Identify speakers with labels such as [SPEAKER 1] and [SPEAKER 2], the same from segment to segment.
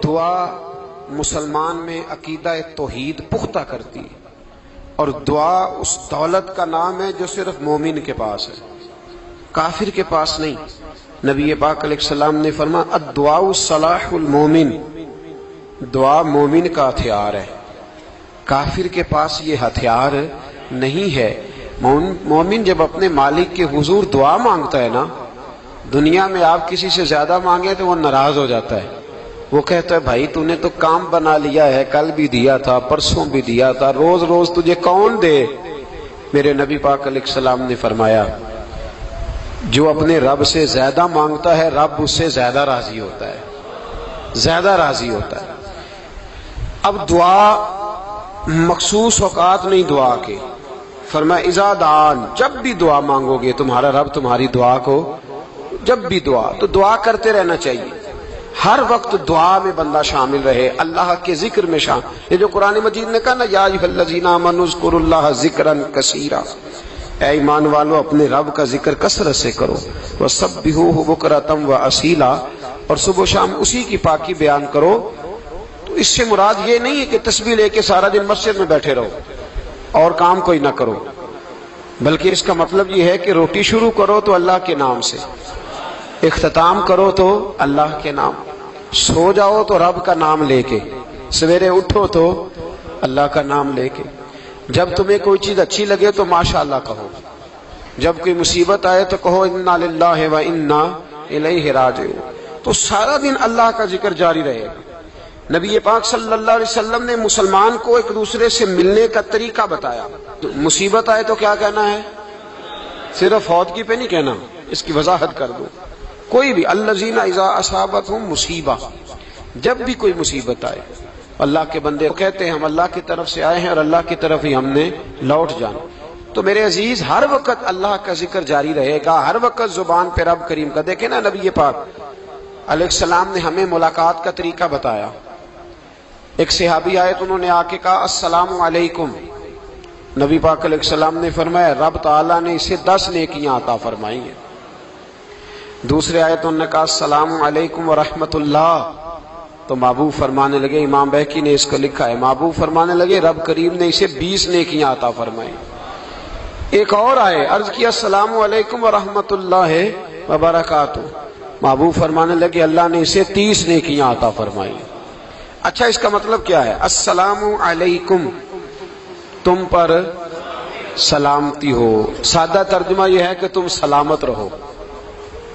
[SPEAKER 1] دعا مسلمان میں عقیدہ توحید پختہ کرتی ہے، اور دعا اس دولت کا نام ہے جو صرف مومن کے پاس ہے، کافر کے پاس نہیں۔ نبی پاک علیہ السلام نے فرمایا الدعاء صلاح المومن، دعا مومن کا ہتھیار ہے، کافر کے پاس یہ ہتھیار نہیں ہے۔ مومن جب اپنے مالک کے حضور دعا مانگتا ہے نا، دنیا میں آپ کسی سے زیادہ مانگے تو وہ ناراض ہو جاتا ہے، وہ کہتا ہے بھائی تو نے تو کام بنا لیا ہے، کل بھی دیا تھا، پرسوں بھی دیا تھا، روز روز تجھے کون دے؟ میرے نبی پاک علیہ السلام نے فرمایا جو اپنے رب سے زیادہ مانگتا ہے رب اس سے زیادہ راضی ہوتا ہے، زیادہ راضی ہوتا ہے۔ اب دعا مخصوص اوقات نہیں دعا کے، فرمایا اذا دعان، جب بھی دعا مانگو گے تمہارا رب تمہاری دعا کو، جب بھی دعا تو دعا کرتے رہنا چاہیے، ہر وقت دعا میں بندہ شامل رہے، اللہ کے ذکر میں شامل۔ یہ جو قرآن مجید نے کہا نا یا ایھا الذین آمنوا اذکروا اللہ ذکرا کثیرا، اے ایمان والو اپنے رب کا ذکر کثرت سے کرو، وسبحوہ بکرۃ واصیلا، اور صبح و شام اسی کی پاکی بیان کرو۔ تو اس سے مراد یہ نہیں ہے کہ تسبیح لے کے سارا دن مسجد میں بیٹھے رہو اور کام کوئی نہ کرو، بلکہ اس کا مطلب یہ ہے کہ روٹی شروع کرو تو اللہ کے نام سے، اختتام کرو تو اللہ کے نام، سو جاؤ تو رب کا نام لے کے، سویرے اٹھو تو اللہ کا نام لے کے، جب تمہیں کوئی چیز اچھی لگے تو ماشاءاللہ کہو، جب کوئی مصیبت آئے تو کہو انا للہ و انا الیہ راجعون۔ تو سارا دن اللہ کا ذکر جاری رہے گا۔ نبی پاک صلی اللہ علیہ وسلم نے مسلمان کو ایک دوسرے سے ملنے کا طریقہ بتایا۔ مصیبت آئے تو کیا کہنا ہے؟ صرف فوت کی پہ نہیں کہنا، اس کی وضاحت کر دو۔ کوئی بھی الذین اذا اصابتہم مصیبہ، جب بھی کوئی مصیبت آئے، اللہ کے بندے کہتے ہیں ہم اللہ کی طرف سے آئے ہیں اور اللہ کی طرف ہی ہم نے لوٹ جانا۔ تو میرے عزیز ہر وقت اللہ کا ذکر جاری رہے گا، ہر وقت زبان پہ رب کریم کا۔ دیکھیں نا نبی پاک علیہ السلام نے ہمیں ملاقات کا طریقہ بتایا۔ ایک صحابی آئے تو انہوں نے آ کے کہا السلام علیکم، نبی پاک علیہ السلام نے فرمایا رب تعالیٰ نے اسے 10 نیکیاں عطا فرمائی ہیں۔ دوسرے آئے تو انہوں نے کہا السلام علیکم ورحمۃ اللہ، تو محبوب فرمانے لگے، امام بہقی نے اس کو لکھا ہے، محبوب فرمانے لگے رب کریم نے اسے 20 نیکیاں عطا فرمائی۔ ایک اور آئے، عرض کیا السلام علیکم ورحمۃ اللہ وبرکاتہ، محبوب فرمانے لگے اللہ نے اسے 30 نیکیاں عطا فرمائی۔ اچھا اس کا مطلب کیا ہے؟ السلام علیکم، تم پر سلامتی ہو، سادہ ترجمہ یہ ہے کہ تم سلامت رہو،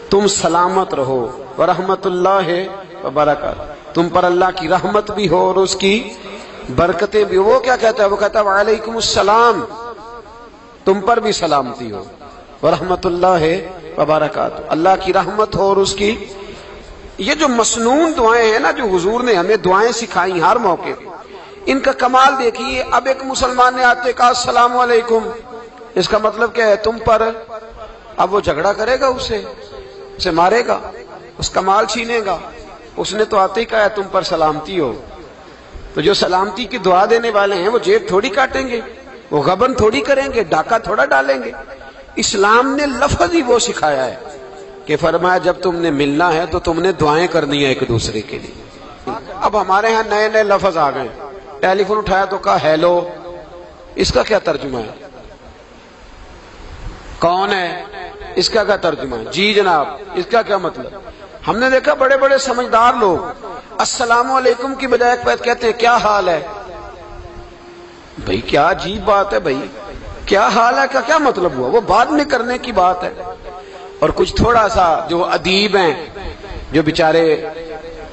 [SPEAKER 1] تم سلامت رہو، ورحمۃ اللہ وبرکاتہ، تم پر اللہ کی رحمت بھی ہو اور اس کی برکتیں بھی ہو۔ وہ کیا کہتا ہے؟ وہ کہتا ہے وعلیکم السلام، تم پر بھی سلامتی ہو، ورحمۃ اللہ وبرکاتہ، اللہ کی رحمت ہو اور اس کی۔ یہ جو مسنون دعائیں ہیں نا، جو حضور نے ہمیں دعائیں سکھائی ہر موقع پہ، ان کا کمال دیکھیے۔ اب ایک مسلمان نے آتے کہا السلام علیکم، اس کا مطلب کیا ہے؟ تم پر۔ اب وہ جھگڑا کرے گا، اسے مارے گا، اس کا مال چھینے گا؟ اس نے تو آتے ہی کہا تم پر سلامتی ہو۔ تو جو سلامتی کی دعا دینے والے ہیں وہ جیب تھوڑی کاٹیں گے، وہ غبن تھوڑی کریں گے، ڈاکہ تھوڑا ڈالیں گے۔ اسلام نے لفظ ہی وہ سکھایا ہے کہ فرمایا جب تم نے ملنا ہے تو تم نے دعائیں کرنی ہے ایک دوسرے کے لیے۔ اب ہمارے ہاں نئے نئے لفظ آ گئے، ٹیلی فون اٹھایا تو کہا ہیلو، اس کا کیا ترجمہ ہے؟ کون ہے، اس کا کیا ترجمہ ہے؟ جی جناب، اس کا کیا مطلب؟ ہم نے دیکھا بڑے بڑے سمجھدار لوگ السلام علیکم کی بجائے کہتے ہیں کیا حال ہے۔ بھئی کیا عجیب بات ہے، بھئی کیا حال ہے کا کیا مطلب ہوا؟ وہ بعد میں کرنے کی بات ہے۔ اور کچھ تھوڑا سا جو ادیب ہیں، جو بیچارے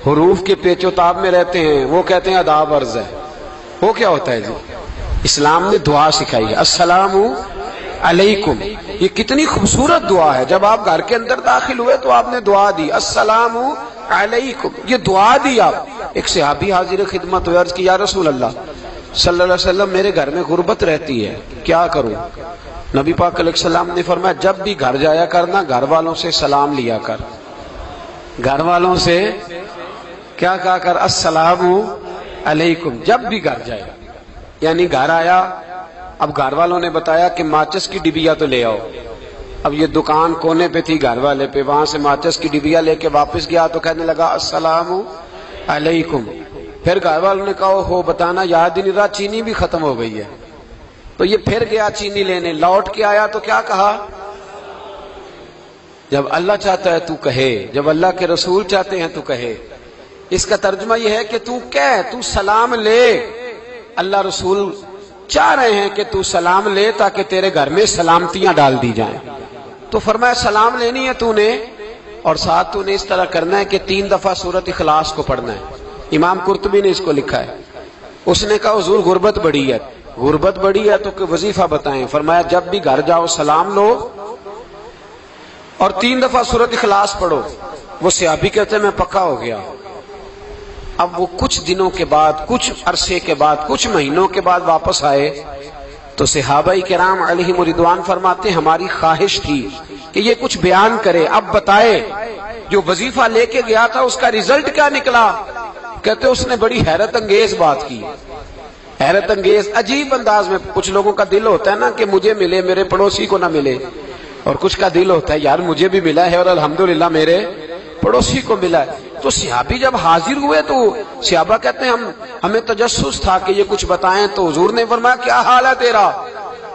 [SPEAKER 1] حروف کے پیچ و تاب میں رہتے ہیں، وہ کہتے ہیں آداب عرض ہے۔ وہ کیا ہوتا ہے جی؟ اسلام نے دعا سکھائی ہے السلام علیکم، یہ کتنی خوبصورت دعا ہے۔ جب آپ گھر کے اندر داخل ہوئے تو آپ نے دعا دی السلام علیکم، یہ دعا دی آپ۔ ایک صحابی حاضر خدمت ہوئے، عرض کی یا رسول اللہ صلی اللہ علیہ وسلم میرے گھر میں غربت رہتی ہے، کیا کروں؟ نبی پاک علیہ السلام نے فرمایا جب بھی گھر جایا کرنا گھر والوں سے سلام لیا کر، گھر والوں سے کیا کہا کر؟ السلام علیکم، جب بھی گھر جائے۔ یعنی گھر آیا، اب گھر والوں نے بتایا کہ ماچس کی ڈبیا تو لے آؤ۔ اب یہ دکان کونے پہ تھی گھر والے پہ، وہاں سے ماچس کی ڈبیا لے کے واپس گیا تو کہنے لگا السلام علیکم. پھر گھر والوں نے کہا ہو بتانا یاد ہی نہیں رہا، چینی بھی ختم ہو گئی ہے. تو یہ پھر گیا چینی لینے، لوٹ کے آیا تو کیا کہا؟ جب اللہ چاہتا ہے تو کہے، جب اللہ کے رسول چاہتے ہیں تو کہے. اس کا ترجمہ یہ ہے کہ تو کہہ، تو سلام لے. اللہ رسول چاہ رہے ہیں کہ تو سلام لے تاکہ تیرے گھر میں سلامتیاں ڈال دی جائیں. تو فرمایا سلام لینی ہے تو نے، اور ساتھ تو نے اس طرح کرنا ہے کہ 3 دفعہ سورۃ اخلاص کو پڑھنا ہے. امام قرطبی نے اس کو لکھا ہے. اس نے کہا حضور غربت بڑی ہے. غربت بڑی ہے تو کہ وظیفہ بتائیں. فرمایا جب بھی گھر جاؤ سلام لو اور 3 دفعہ سورۃ اخلاص پڑھو. وہ صحابی کہتے ہیں میں پکا ہو گیا. اب وہ کچھ دنوں کے بعد، کچھ عرصے کے بعد، کچھ مہینوں کے بعد واپس آئے تو صحابہ کرام علیہم رضوان فرماتے ہیں ہماری خواہش تھی کہ یہ کچھ بیان کرے، اب بتائے جو وظیفہ لے کے گیا تھا اس کا رزلٹ کیا نکلا. کہتے اس نے بڑی حیرت انگیز بات کی، حیرت انگیز عجیب انداز میں. کچھ لوگوں کا دل ہوتا ہے نا کہ مجھے ملے میرے پڑوسی کو نہ ملے، اور کچھ کا دل ہوتا ہے یار مجھے بھی ملا ہے اور الحمدللہ میرے پڑوسی کو ملا ہے. تو صحابی جب حاضر ہوئے تو صحابہ کہتے ہیں ہمیں تجسس تھا کہ یہ کچھ بتائیں. تو حضور نے فرمایا کیا حال ہے تیرا؟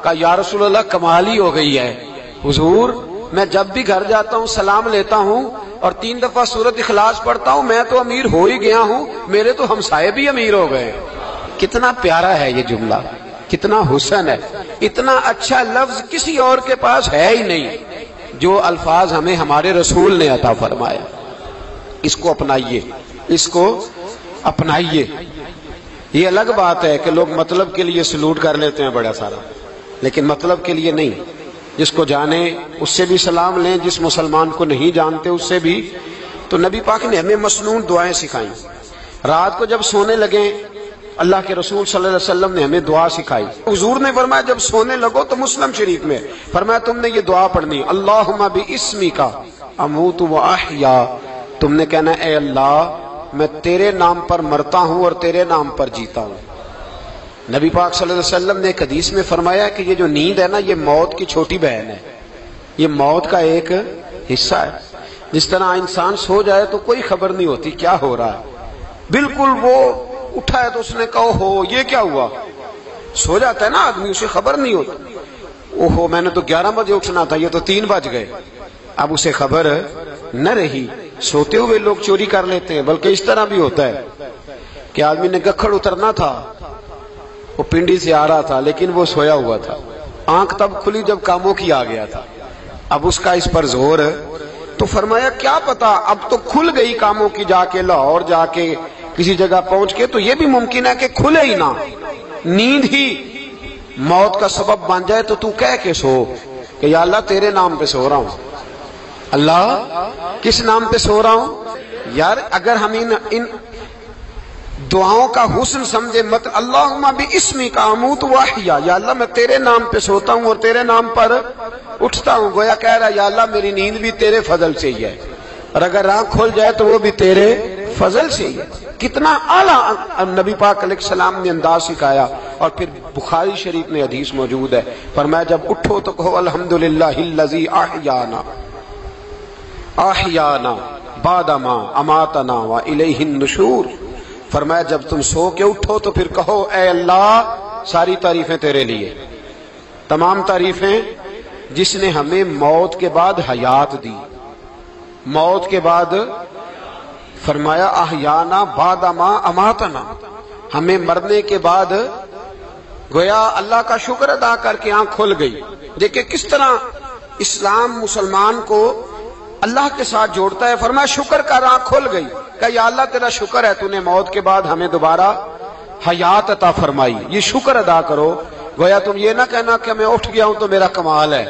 [SPEAKER 1] کہا یا رسول اللہ کمال ہی ہو گئی ہے حضور، میں جب بھی گھر جاتا ہوں سلام لیتا ہوں اور 3 دفعہ سورۃ اخلاص پڑھتا ہوں. میں تو امیر ہو ہی گیا ہوں، میرے تو ہمسائے بھی امیر ہو گئے. کتنا پیارا ہے یہ جملہ، کتنا حسن ہے. اتنا اچھا لفظ کسی اور کے پاس ہے ہی نہیں جو الفاظ ہمیں ہمارے رسول نے عطا فرمایا. اس کو اپنائیے، اس کو اپنائیے. یہ الگ بات ہے کہ لوگ مطلب کے لیے سلوٹ کر لیتے ہیں بڑا سارا، لیکن مطلب کے لیے نہیں. جس کو جانے اس سے بھی سلام لیں، جس مسلمان کو نہیں جانتے اس سے بھی. تو نبی پاک نے ہمیں مسنون دعائیں سکھائیں. رات کو جب سونے لگیں اللہ کے رسول صلی اللہ علیہ وسلم نے ہمیں دعا سکھائی. حضور نے فرمایا جب سونے لگو تو مسلم شریف میں فرمایا تم نے یہ دعا پڑھنی، اللہم باسمک اموت و احیا. تم نے کہنا اے اللہ میں تیرے نام پر مرتا ہوں اور تیرے نام پر جیتا ہوں. نبی پاک صلی اللہ علیہ وسلم نے ایک حدیث میں فرمایا کہ یہ جو نیند ہے نا یہ موت کی چھوٹی بہن ہے، یہ موت کا ایک حصہ ہے. جس طرح انسان سو جائے تو کوئی خبر نہیں ہوتی کیا ہو رہا ہے، بالکل وہ اٹھا ہے تو اس نے کہا ہو یہ کیا ہوا. سو جاتا ہے نا آدمی، اسے خبر نہیں ہوتی. اوہو میں نے تو 11 بجے اٹھنا تھا، یہ تو 3 بج گئے. اب اسے خبر نہ رہی. سوتے ہوئے لوگ چوری کر لیتے ہیں. بلکہ اس طرح بھی ہوتا ہے کہ آدمی نے گکھڑ اترنا تھا، وہ پنڈی سے آ رہا تھا لیکن وہ سویا ہوا تھا. آنکھ تب کھلی جب کاموں کی آ گیا تھا. اب اس کا اس پر زور تو فرمایا کیا پتا اب تو کھل گئی کاموں کی، جا کے لاہور جا کے کسی جگہ پہنچ کے تو یہ بھی ممکن ہے کہ کھلے ہی نہ، نیند ہی موت کا سبب بن جائے. تو کہہ کے سو کہ یا اللہ تیرے نام پہ سو رہا ہوں. اللہ کس نام پہ سو رہا ہوں؟ یار اگر ہم ان دعاؤں کا حسن سمجھے، مت اللہم باسمک اموت و احیا، یا اللہ میں تیرے نام پہ سوتا ہوں اور تیرے نام پر اٹھتا ہوں. گویا کہہ رہا یا اللہ میری نیند بھی تیرے فضل سے ہی ہے، اور اگر آنکھ کھل جائے تو وہ بھی تیرے فضل سے ہی ہے. کتنا اعلیٰ نبی پاک علیہ السلام نے انداز سکھایا. اور پھر بخاری شریف میں حدیث موجود ہے، فرمایا جب اٹھو تو کہو الحمدللہ الذی احیانا احیانا بعد ما اماتنا والیہ النشور. فرمایا جب تم سو کے اٹھو تو پھر کہو اے اللہ ساری تعریفیں تیرے لیے، تمام تعریفیں جس نے ہمیں موت کے بعد حیات دی. موت کے بعد فرمایا احیانا بعد ما اماتنا، ہمیں مرنے کے بعد گویا اللہ کا شکر ادا کر کے آنکھ کھل گئی. دیکھیں کس طرح اسلام مسلمان کو اللہ کے ساتھ جوڑتا ہے. فرمایا شکر کر، آنکھ کھل گئی. کہ یا اللہ تیرا شکر ہے تو نے موت کے بعد ہمیں دوبارہ حیات عطا فرمائی، یہ شکر ادا کرو. گویا تم یہ نہ کہنا کہ میں اٹھ گیا ہوں تو میرا کمال ہے،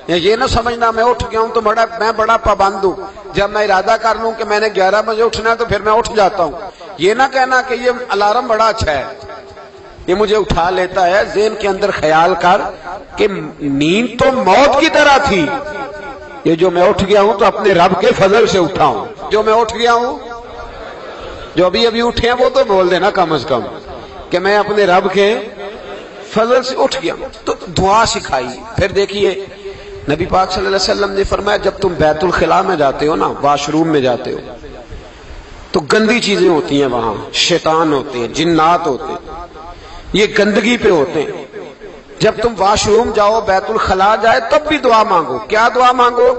[SPEAKER 1] یہ نہ سمجھنا میں اٹھ گیا ہوں تو میں بڑا پابند ہوں، جب میں ارادہ کر لوں کہ میں نے 11 بجے اٹھنا ہے تو پھر میں اٹھ جاتا ہوں. یہ نہ کہنا کہ یہ الارم بڑا اچھا ہے، یہ مجھے اٹھا لیتا ہے. ذہن کے اندر خیال کر کہ نیند تو موت کی طرح تھی، یہ جو میں اٹھ گیا ہوں تو اپنے رب کے فضل سے اٹھا ہوں. جو میں اٹھ گیا ہوں، جو ابھی وٹھے ہیں وہ تو بول دینا کم از کم کہ میں اپنے رب کے فضل سے اٹھ گیا. تو دعا سکھائی. پھر دیکھیے نبی پاک صلی اللہ علیہ وسلم نے فرمایا جب تم بیت الخلاء میں جاتے ہو نا، واش روم میں جاتے ہو، تو گندی چیزیں ہوتی ہیں وہاں، شیطان ہوتے ہیں، جنات ہوتے ہیں، یہ گندگی پہ ہوتے ہیں۔ جب تم واش روم جاؤ، بیت الخلا جائے، تب بھی دعا مانگو۔ کیا دعا مانگو؟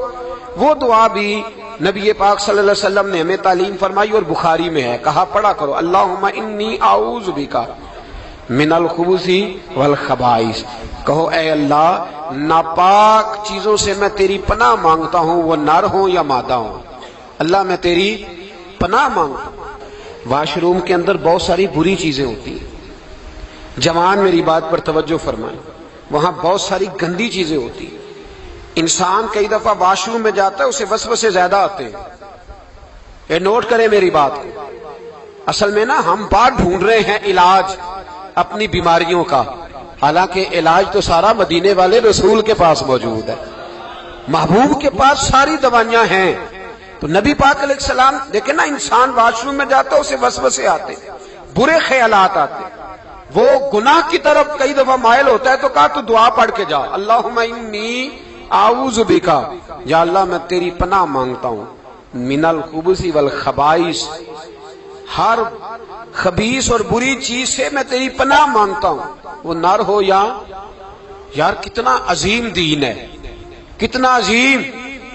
[SPEAKER 1] وہ دعا بھی نبی پاک صلی اللہ علیہ وسلم نے ہمیں تعلیم فرمائی اور بخاری میں ہے، کہا پڑھا کرو، اللہم انی اعوذ بک من الخبث والخبائث۔ کہو اے اللہ، ناپاک چیزوں سے میں تیری پناہ مانگتا ہوں، وہ نر ہوں یا مادہ ہوں۔ اللہ میں تیری پناہ مانگتا ہوں۔ واش روم کے اندر بہت ساری بری چیزیں ہوتی ہیں، جوان میری بات پر توجہ فرمائیں، وہاں بہت ساری گندی چیزیں ہوتی ہیں۔ انسان کئی دفعہ واش روم میں جاتا ہے، اسے وسوسے زیادہ آتے ہیں، یہ نوٹ کریں میری بات کو۔ اصل میں نا ہم بات ڈھونڈ رہے ہیں علاج اپنی بیماریوں کا، حالانکہ علاج تو سارا مدینے والے رسول کے پاس موجود ہے، محبوب کے پاس ساری دوائیاں ہیں۔ تو نبی پاک علیہ السلام دیکھیں نا، انسان واش روم میں جاتا ہے، اسے وسوسے آتے، برے خیالات آتے، وہ گناہ کی طرف کئی دفعہ مائل ہوتا ہے، تو کہا تو دعا پڑھ کے جا، اللہم انی اعوذ بک، یا اللہ میں تیری پناہ مانگتا ہوں، من الخبث والخبائث، ہر خبیث اور بری چیز سے میں تیری پناہ مانگتا ہوں، وہ نر ہو یا یار۔ کتنا عظیم دین ہے، کتنا عظیم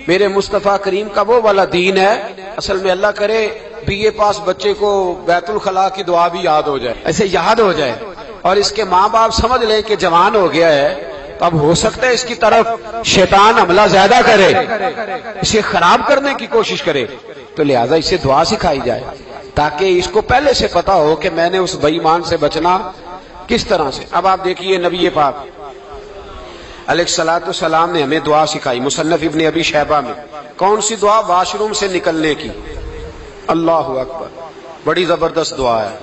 [SPEAKER 1] میرے مصطفیٰ کریم کا وہ والا دین ہے۔ اصل میں اللہ کرے بی اے پاس بچے کو بیت الخلا کی دعا بھی یاد ہو جائے، ایسے یاد ہو جائے، اور اس کے ماں باپ سمجھ لیں کہ جوان ہو گیا ہے، تو اب ہو سکتا ہے اس کی طرف شیطان حملہ زیادہ کرے، اسے خراب کرنے کی کوشش کرے، تو لہذا اسے دعا سکھائی جائے تاکہ اس کو پہلے سے پتا ہو کہ میں نے اس بے ایمان سے بچنا کس طرح سے۔ اب آپ دیکھیے نبی پاک علیہ الصلوۃ والسلام نے ہمیں دعا سکھائی، مصنف ابن ابی شیبہ میں۔ کون سی دعا؟ واش روم سے نکلنے کی۔ اللہ اکبر، بڑی زبردست دعا ہے،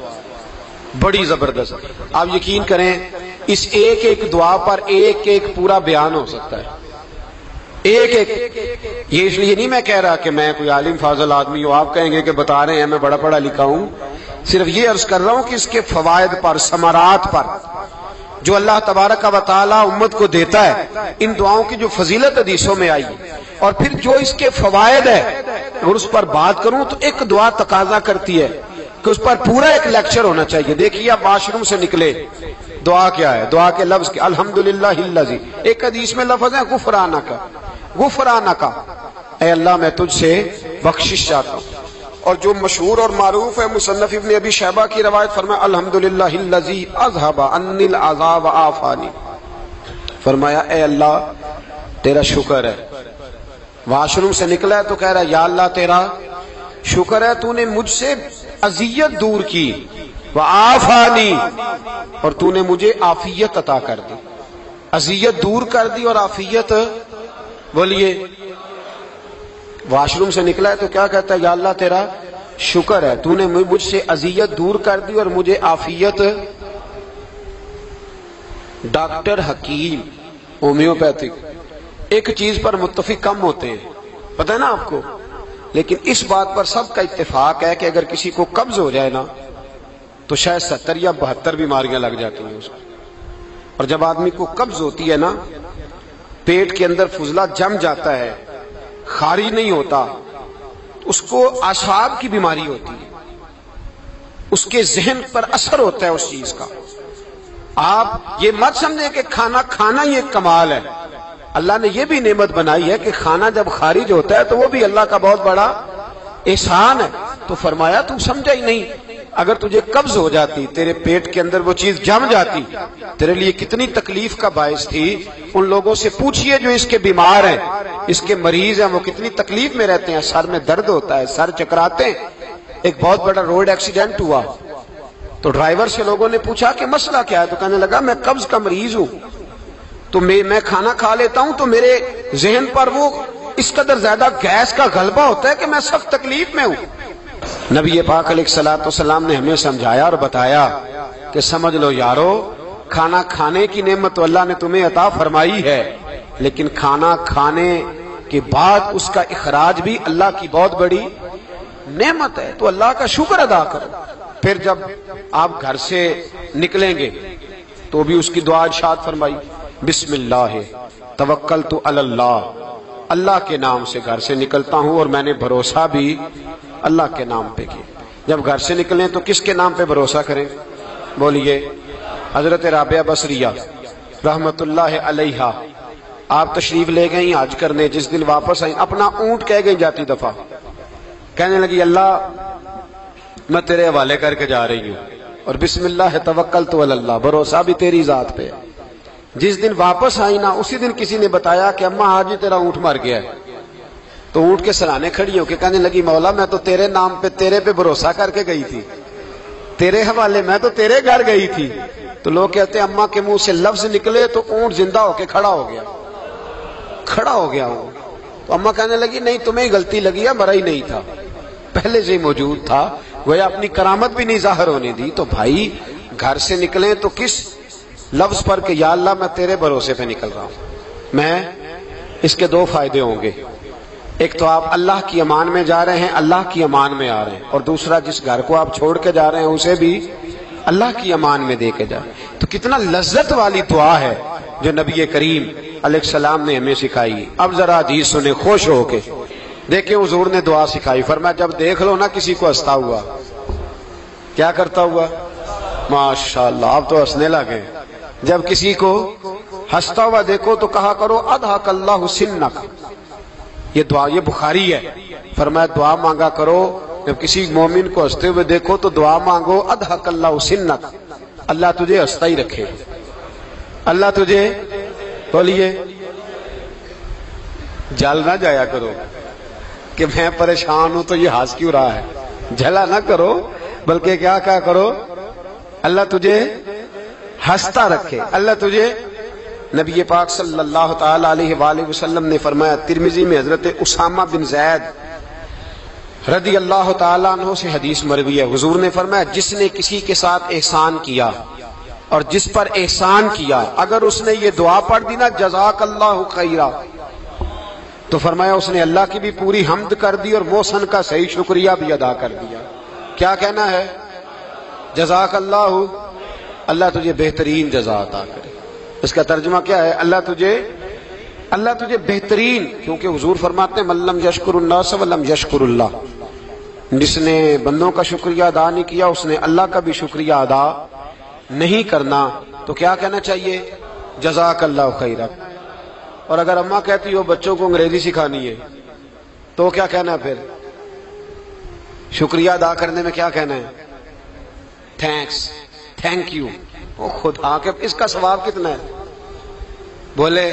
[SPEAKER 1] بڑی زبردست۔ آپ یقین کریں اس ایک ایک دعا پر ایک ایک پورا بیان ہو سکتا ہے، ایک ایک۔ یہ اس لیے نہیں میں کہہ رہا کہ میں کوئی عالم فاضل آدمی ہوں، آپ کہیں گے کہ بتا رہے ہیں میں بڑا پڑھا لکھا ہوں، صرف یہ عرض کر رہا ہوں کہ اس کے فوائد پر، ثمرات پر جو اللہ تبارک و تعالی امت کو دیتا ہے، ان دعاؤں کی جو فضیلت حدیثوں میں آئی، اور پھر جو اس کے فوائد ہے، اگر اس پر بات کروں تو ایک دعا تقاضا کرتی ہے کہ اس پر پورا ایک لیکچر ہونا چاہیے۔ دیکھیے آپ واش روم سے نکلے، دعا کیا ہے؟ دعا کے لفظ کے الحمدللہ الذی، ایک حدیث میں لفظ ہے غفرانک، غفرانک، اے اللہ میں تجھ سے بخشش چاہتا ہوں۔ اور جو مشہور اور معروف ہے، مصنف ابن ابی شیبہ کی روایت، فرمایا الحمدللہ الذی اذھب عنی العذاب وعافانی، فرمایا اے اللہ تیرا شکر ہے۔ واش روم سے نکلا ہے تو کہہ رہا ہے یا اللہ تیرا شکر ہے، تو نے مجھ سے اذیت دور کی، وعافانی، اور تو نے مجھے عافیت عطا کر دی، اذیت دور کر دی اور عافیت۔ بولیے، واش روم سے نکلا ہے تو کیا کہتا ہے؟ یا اللہ تیرا شکر ہے، تو نے مجھ سے اذیت دور کر دی اور مجھے عافیت۔ ڈاکٹر، حکیم، ہومیوپیتھک ایک چیز پر متفق کم ہوتے ہیں، پتہ ہے نا آپ کو، لیکن اس بات پر سب کا اتفاق ہے کہ اگر کسی کو قبض ہو جائے نا تو شاید 70 یا 72 بیماریاں لگ جاتی ہیں اس کو۔ اور جب آدمی کو قبض ہوتی ہے نا، پیٹ کے اندر فضلہ جم جاتا ہے، خارج نہیں ہوتا، اس کو اعصاب کی بیماری ہوتی ہے، اس کے ذہن پر اثر ہوتا ہے اس چیز کا۔ آپ یہ مت سمجھیں کہ کھانا کھانا ہی ایک کمال ہے، اللہ نے یہ بھی نعمت بنائی ہے کہ کھانا جب خارج ہوتا ہے تو وہ بھی اللہ کا بہت بڑا احسان ہے۔ تو فرمایا تو سمجھا ہی نہیں، اگر تجھے قبض ہو جاتی، تیرے پیٹ کے اندر وہ چیز جم جاتی، تیرے لیے کتنی تکلیف کا باعث تھی۔ ان لوگوں سے پوچھئے جو اس کے بیمار ہیں، اس کے مریض ہیں، وہ کتنی تکلیف میں رہتے ہیں، سر میں درد ہوتا ہے، سر چکراتے ہیں۔ ایک بہت بڑا روڈ ایکسیڈنٹ ہوا تو ڈرائیور سے لوگوں نے پوچھا کہ مسئلہ کیا ہے، تو کہنے لگا میں قبض کا مریض ہوں، تو میں کھانا کھا لیتا ہوں تو میرے ذہن پر وہ اس قدر زیادہ گیس کا غلبہ ہوتا ہے کہ میں سخت تکلیف میں ہوں۔ نبی پاک علیہ الصلوۃ والسلام نے ہمیں سمجھایا اور بتایا کہ سمجھ لو یارو، کھانا کھانے کی نعمت تو اللہ نے تمہیں عطا فرمائی ہے، لیکن کھانا کھانے کے بعد اس کا اخراج بھی اللہ کی بہت بڑی نعمت ہے، تو اللہ کا شکر ادا کرو۔ پھر جب آپ گھر سے نکلیں گے تو بھی اس کی دعا ارشاد فرمائی، بسم اللہ توکلت علی اللہ، اللہ کے نام سے گھر سے نکلتا ہوں اور میں نے بھروسہ بھی اللہ کے نام پہ کیا۔ جب گھر سے نکلیں تو کس کے نام پہ بھروسہ کریں؟ بولیے۔ حضرت رابعہ بصریہ رحمت اللہ علیہا، آپ تشریف لے گئیں حج کرنے، جس دن واپس آئیں اپنا اونٹ کہہ گئی جاتی دفعہ، کہنے لگی اللہ میں تیرے حوالے کر کے جا رہی ہوں، اور بسم اللہ توکلت علی اللہ، بھروسہ بھی تیری ذات پہ۔ جس دن واپس آئی نا اسی دن کسی نے بتایا کہ اماں آج ہی تیرا اونٹ مر گیا ہے، تو اونٹ کے سرانے کھڑی ہو کے کہنے لگی مولا میں تو تیرے نام پہ تیرے پہ بھروسہ کر کے گئی تھی، تیرے حوالے، میں تو تیرے گھر گئی تھی۔ تو لوگ کہتے ہیں اماں کے منہ سے لفظ نکلے تو اونٹ زندہ ہو کے کھڑا ہو گیا، کھڑا ہو گیا اونٹ۔ تو اماں کہنے لگی نہیں تمہیں ہی غلطی لگی ہے، مرا ہی نہیں تھا، پہلے سے ہی موجود تھا، وہ اپنی کرامت بھی نہیں ظاہر ہونے دی۔ تو بھائی گھر سے نکلیں تو کس لفظ پر کہ یا اللہ میں تیرے بھروسے پہ نکل رہا ہوں میں، اس کے دو فائدے ہوں گے، ایک تو آپ اللہ کی امان میں جا رہے ہیں، اللہ کی امان میں آ رہے ہیں، اور دوسرا جس گھر کو آپ چھوڑ کے جا رہے ہیں اسے بھی اللہ کی امان میں دے کے جا رہے ہیں۔ تو کتنا لذت والی دعا ہے جو نبی کریم علیہ السلام نے ہمیں سکھائی۔ اب ذرا حدیث سنیں خوش ہو کے، دیکھیں حضور نے دعا سکھائی، فرمایا جب دیکھ لو نا کسی کو ہنستا ہوا، کیا کرتا ہوا؟ ماشاءاللہ آپ تو ہنسنے لگے۔ جب کسی کو ہنستا ہوا دیکھو تو کہا کرو اضحک اللہ سنک، یہ دعا یہ بخاری ہے، فرمایا دعا مانگا کرو جب کسی مومن کو ہنستے ہوئے دیکھو تو دعا مانگو اضحک اللہ سنک، اللہ تجھے ہنستا ہی رکھے، اللہ تجھے، بولیے، جل نہ جایا کرو کہ میں پریشان ہوں تو یہ ہنس کیوں رہا ہے، جھلا نہ کرو، بلکہ کیا کہا کرو اللہ تجھے ہنستا رکھے، اللہ تجھے۔ نبی پاک صلی اللہ تعالی علیہ وآلہ وسلم نے فرمایا، ترمذی میں حضرت اسامہ بن زید رضی اللہ تعالیٰ عنہ سے حدیث مروی ہے، حضور نے فرمایا جس نے کسی کے ساتھ احسان کیا اور جس پر احسان کیا، اگر اس نے یہ دعا پڑھ دی نا جزاک اللہ خیرا، تو فرمایا اس نے اللہ کی بھی پوری حمد کر دی اور محسن کا صحیح شکریہ بھی ادا کر دیا۔ کیا کہنا ہے؟ جزاک اللہ، اللہ تجھے بہترین جزا عطا کرے۔ اس کا ترجمہ کیا ہے؟ اللہ تجھے بہترین، کیونکہ حضور فرماتے ہیں من لم یشکر الناس ولم یشکر اللہ، جس نے بندوں کا شکریہ ادا نہیں کیا اس نے اللہ کا بھی شکریہ ادا نہیں کرنا۔ تو کیا کہنا چاہیے؟ جزاک اللہ خیرا۔ اور اگر اماں کہتی ہو بچوں کو انگریزی سکھانی ہے تو کیا کہنا ہے؟ پھر شکریہ ادا کرنے میں کیا کہنا ہے؟ Thanks, thank you. وہ خدا کے اس کا ثواب کتنا ہے؟ بولے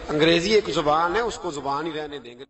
[SPEAKER 1] انگریزی ایک زبان ہے، اس کو زبان ہی رہنے دیں گے۔